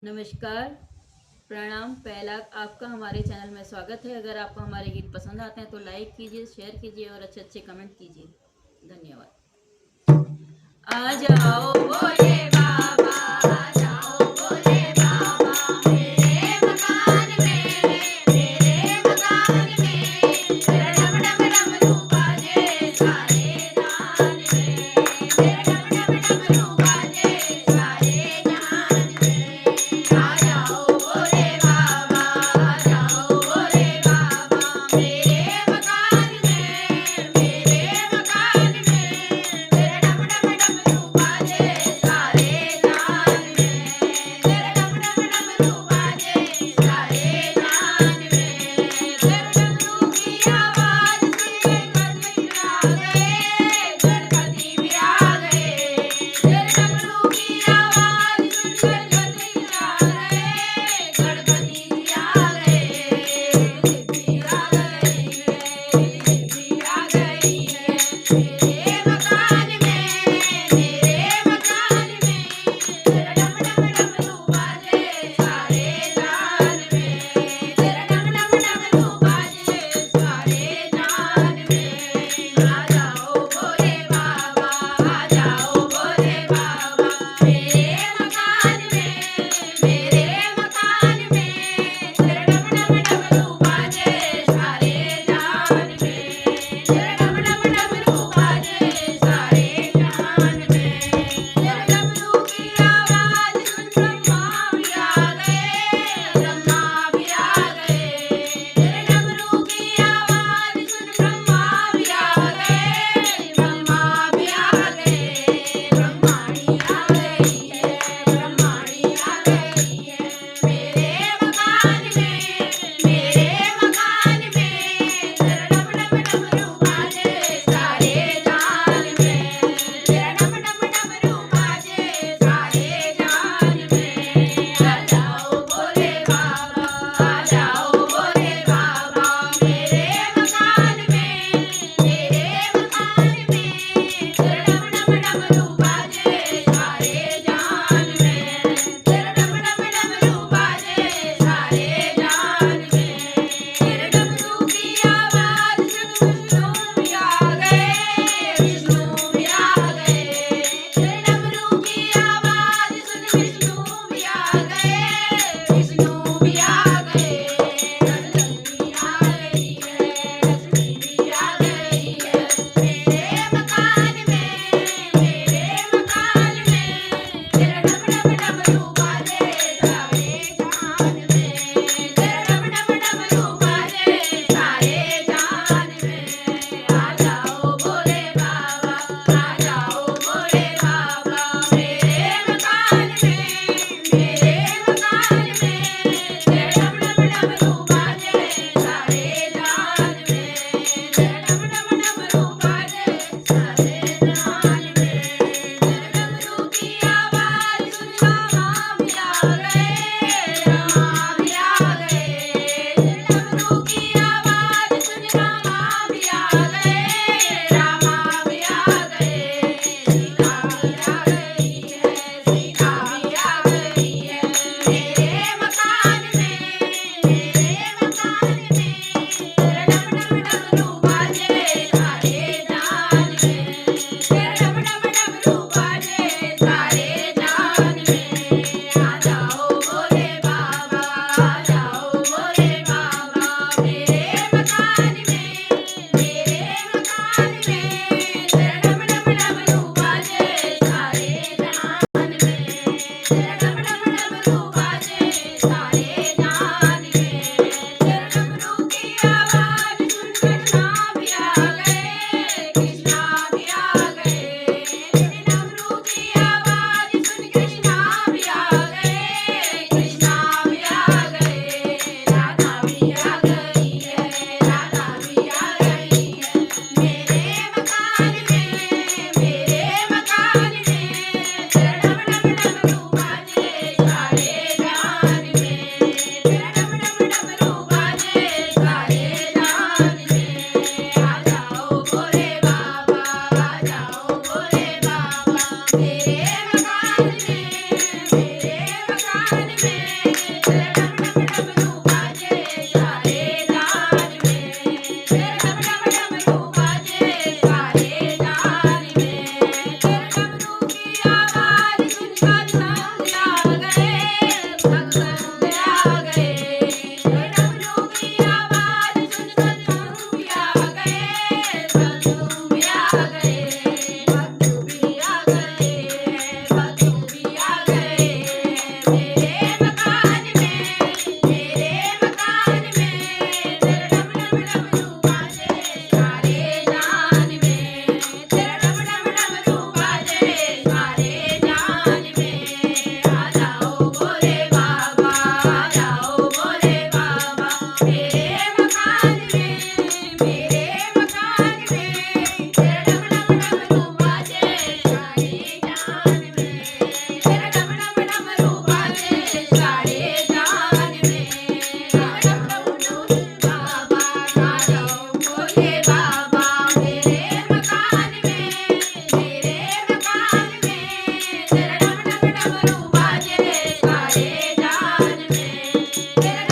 नमस्कार, प्रणाम। पहला आपका हमारे चैनल में स्वागत है। अगर आपको हमारे गीत पसंद आते हैं तो लाइक कीजिए, शेयर कीजिए और अच्छे अच्छे कमेंट कीजिए। धन्यवाद। आ जाओ भोले बाबा, आ जाओ भोले बाबा, मेरे मकान में, मेरे मकान में, मेरा डम डम डमरू बाजे सारे जहान में, मेरा डम डम डमरू बाजे सारे जहान में। आ जाओ भोले बाबा, आ जाओ भोले बाबा, मेरे मकान में, मेरे मकान में, मेरा डम डम डमरू बाजे सारे तेरे